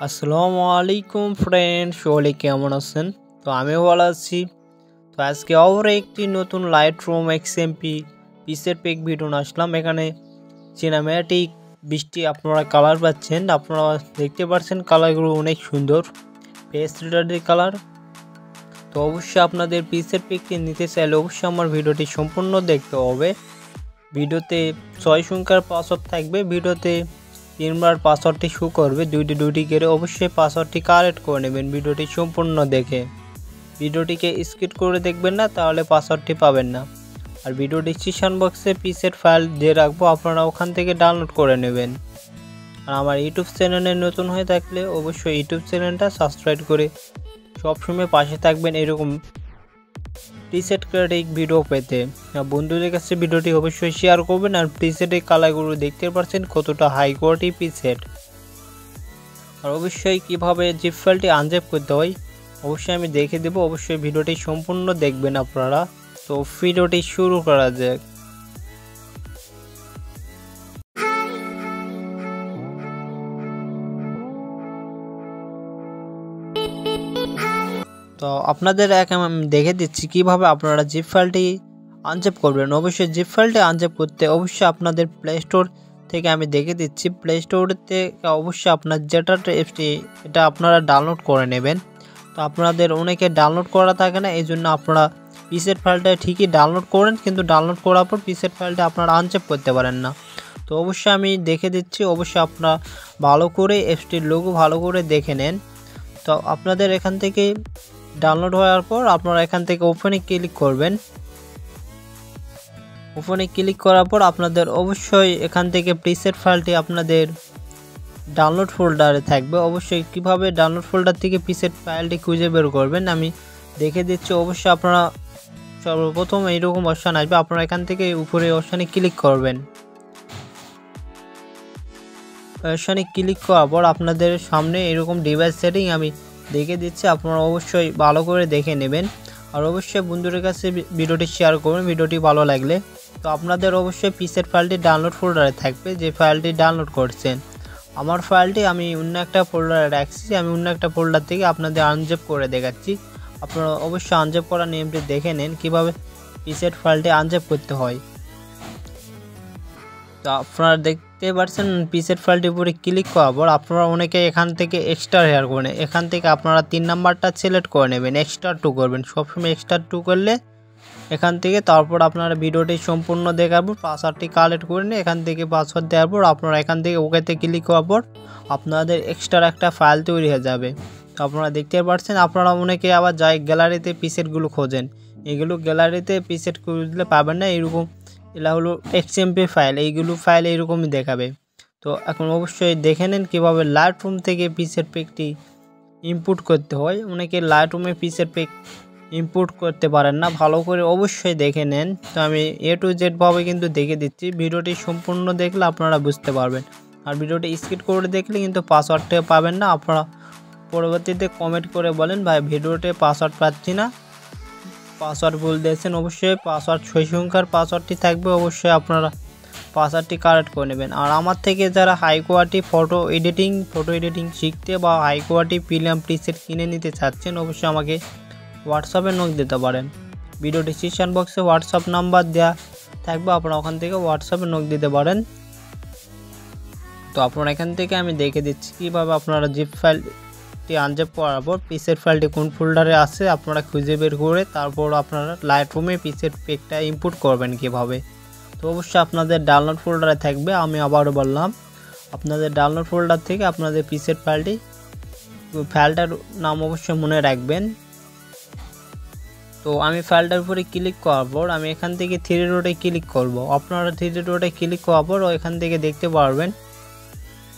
আসসালামু আলাইকুম ফ্রেন্ড, সকলে কেমন আছেন? তো আমিও ভালো আছি। তো আজকে আবার একটি নতুন লাইটরুম এক্সএমপি পিসের পেক ভিডিও আসলাম। এখানে সিনেম্যাটিক বৃষ্টি আপনারা কালার পাচ্ছেন, আপনারা দেখতে পাচ্ছেন কালারগুলো অনেক সুন্দর, ফেস রিডারের কালার। তো অবশ্যই আপনাদের পিসের পেকটি নিতে চাইলে অবশ্যই আমার ভিডিওটি সম্পূর্ণ দেখতে হবে। ভিডিওতে 6 সংখ্যার পাসওয়ার্ড থাকবে, ভিডিওতে 3বার পাসওয়ার্ডটি শো করবে, দুইটি করে অবশ্যই পাসওয়ার্ডটি কারেক্ট করে নেবেন ভিডিওটি সম্পূর্ণ দেখে। ভিডিওটিকে স্কিপ করে দেখবেন না, তাহলে পাসওয়ার্ডটি পাবেন না। আর ভিডিও ডিসক্রিপশন বক্সে পিসের ফাইল দিয়ে রাখবো, আপনারা ওখান থেকে ডাউনলোড করে নেবেন। আর আমার ইউটিউব চ্যানেলে নতুন হয়ে থাকলে অবশ্যই ইউটিউব চ্যানেলটা সাবস্ক্রাইব করে সবসময় পাশে থাকবেন এরকম প্রিসেট ক্রিয়েটিভ ভিডিও পেতে। বন্ধুদের কাছে ভিডিওটি অবশ্যই শেয়ার করবেন। আর প্রিসেটের কালারগুলো দেখতে পাচ্ছেন কতটা হাই কোয়ালিটি প্রিসেট। আর অবশ্যই কিভাবে জিপ ফাইলটি আনজিপ করতে হয় অবশ্যই আমি দেখে দেব, অবশ্যই ভিডিওটি সম্পূর্ণ দেখবেন আপনারা। তো ভিডিওটি শুরু করা যাক। তো আপনাদের আমি দেখে দিচ্ছি কিভাবে আপনারা জিপ ফাইলটি আনজিপ করবেন। অবশ্যই জিপ ফাইলটি আনজিপ করতে অবশ্যই আপনাদের প্লে স্টোর থেকে আমি দেখে দিচ্ছি। প্লে স্টোর থেকে অবশ্যই আপনার যেটা অ্যাপটি এটা আপনারা ডাউনলোড করে নেবেন। তো আপনাদের অনেকে ডাউনলোড করা থাকে না, এই জন্য আপনারা পিসেট ফাইলটা ঠিকই ডাউনলোড করেন, কিন্তু ডাউনলোড করার পর পিসেট ফাইলটা আপনারা আনজিপ করতে পারেন না। তো অবশ্যই আমি দেখে দিচ্ছি, অবশ্যই আপনারা ভালো করে অ্যাপটির লোগো ভালো করে দেখে নেন। তো আপনাদের এখান থেকে ডাউনলোড হওয়ার পর আপনারা এখান থেকে ওপেনে ক্লিক করবেন। ওপেনে ক্লিক করার পর আপনাদের অবশ্যই এখান থেকে প্রিসেট ফাইলটি আপনাদের ডাউনলোড ফোল্ডারে থাকবে। অবশ্যই কিভাবে ডাউনলোড ফোল্ডার থেকে প্রিসেট ফাইলটি খুঁজে বের করবেন আমি দেখে দিচ্ছি। অবশ্যই আপনারা সর্বপ্রথম এইরকম অপশান আসবে, আপনারা এখান থেকে উপরে অপশানে ক্লিক করবেন। অপশানে ক্লিক করার পর আপনাদের সামনে এরকম ডিভাইস সেটিং আমি দেখে দিচ্ছি, আপনারা অবশ্যই ভালো করে দেখে নেবেন। আর অবশ্যই বন্ধুদের কাছে ভিডিওটি শেয়ার করবেন ভিডিওটি ভালো লাগলে। তো আপনাদের অবশ্যই পিসেট ফাইলটি ডাউনলোড ফোল্ডারে থাকবে, যে ফাইলটি ডাউনলোড করছেন। আমার ফাইলটি আমি অন্য একটা ফোল্ডারে রাখছি, আমি অন্য একটা ফোল্ডার থেকে আপনাদের আনজিপ করে দেখাচ্ছি। আপনারা অবশ্যই আনজিপ করা নিয়মটি দেখে নেন কিভাবে পিসেট ফাইলটি আনজিপ করতে হয়। তো আপনারা দেখতে পাচ্ছেন পিসেট ফাইলটির উপরে ক্লিক করার পর আপনারা অনেকে এখান থেকে এক্সট্রা হেয়ার করবেন, এখান থেকে আপনারা 3 নাম্বারটা সিলেক্ট করে নেবেন, এক্সট্রা 2 করবেন। সবসময় এক্সট্রা 2 করলে এখান থেকে তারপর আপনারা ভিডিওটি সম্পূর্ণ দেখার পর পাসওয়ার্ডটি কালেক্ট করে নিয়ে এখান থেকে পাসওয়ার্ড দেওয়ার পর আপনারা এখান থেকে ওকেতে ক্লিক করার পর আপনাদের এক্সট্রা একটা ফাইল তৈরি হয়ে যাবে। তো আপনারা দেখতে পাচ্ছেন, আপনারা অনেকে আবার যায় গ্যালারিতে পিসেটগুলো খোঁজেন, এগুলো গ্যালারিতে পিসেট খুঁজলে পাবেন না। এরকম এগুলো হলো এক্সএমপি ফাইল, এইগুলো ফাইল এইরকমই দেখাবে। তো এখন অবশ্যই দেখে নেন কীভাবে লাইটরুম থেকে পিসেট পেকটি ইনপুট করতে হয়। অনেকে লাইটরুমে পিসেট পেক ইনপুট করতে পারেন না, ভালো করে অবশ্যই দেখে নেন। তো আমি A to Z ভাবে কিন্তু দেখে দিচ্ছি, ভিডিওটি সম্পূর্ণ দেখলে আপনারা বুঝতে পারবেন। আর ভিডিওটি স্কিপ করে দেখলে কিন্তু পাসওয়ার্ডটা পাবেন না। আপনারা পরবর্তীতে কমেন্ট করে বলেন ভাই ভিডিওতে পাসওয়ার্ড পাচ্ছি না, পাসওয়ার্ড ভুল দিয়েছেন। অবশ্যই পাসওয়ার্ড 6 সংখ্যার পাসওয়ার্ডটি থাকবে, অবশ্যই আপনারা পাসওয়ার্ডটি কারেক্ট করে নেবেন। আর আমার থেকে যারা হাই কোয়ালিটি ফটো এডিটিং শিখতে বা হাই কোয়ালিটি প্রিমিয়াম প্রিসেট কিনে নিতে চাচ্ছেন অবশ্যই আমাকে হোয়াটসঅ্যাপে নক দিতে পারেন। ভিডিও ডিসক্রিপশন বক্সে হোয়াটসঅ্যাপ নাম্বার দেওয়া থাকবে, আপনারা ওখান থেকে হোয়াটসঅ্যাপে নক দিতে পারেন। তো আপনারা এখান থেকে আমি দেখে দিচ্ছি কীভাবে আপনারা জিপ ফাইলটি আনজিপ করার পর পিসেট ফাইলটি কোন ফোল্ডারে আছে আপনারা খুঁজে বের করে তারপর আপনারা লাইটরুমে পিসেট পেকটা ইনপুট করবেন কীভাবে। তো অবশ্যই আপনাদের ডাউনলোড ফোল্ডারে থাকবে, আমি আবারও বললাম আপনাদের ডাউনলোড ফোল্ডার থেকে আপনাদের পিসেট ফাইলটার নাম অবশ্যই মনে রাখবেন। তো আমি ফাইলটার উপরে ক্লিক করার পর আমি এখান থেকে 3 ডটে ক্লিক করব। আপনারা 3 ডটে ক্লিক করার পর এখান থেকে দেখতে পারবেন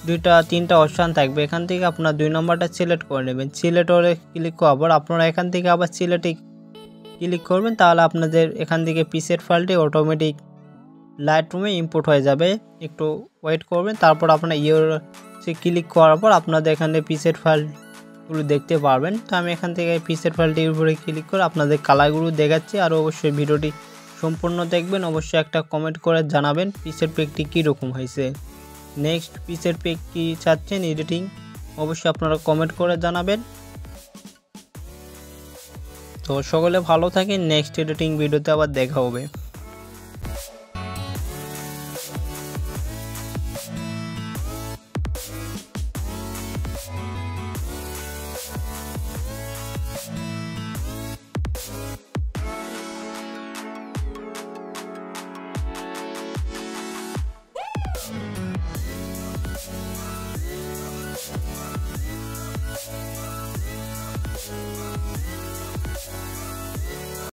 2-3টা অপশান থাকবে, এখান থেকে আপনার 2 নম্বরটা সিলেক্ট করে নেবেন। সিলেক্টরে ক্লিক করার পর আপনারা এখান থেকে আবার সিলেক্টে ক্লিক করবেন, তাহলে আপনাদের এখান থেকে পিসেট ফাইলটি অটোমেটিক লাইটরুমে ইনপুট হয়ে যাবে। একটু ওয়েট করবেন, তারপর আপনার সে ক্লিক করার পর আপনাদের এখানে পিসেট ফাইলগুলো দেখতে পারবেন। তো আমি এখান থেকে পিসেট ফাইলটির উপরে ক্লিক করে আপনাদের কালারগুলো দেখাচ্ছি। আর অবশ্যই ভিডিওটি সম্পূর্ণ দেখবেন, অবশ্যই একটা কমেন্ট করে জানাবেন পিসেট পেকটি কীরকম হয়েছে। নেক্সট পিসেট পেক কি চাচ্ছেন এডিটিং অবশ্যই আপনারা কমেন্ট করে জানাবেন। তো সকলে ভালো থাকেন, নেক্সট এডিটিং ভিডিওতে আবার দেখা হবে।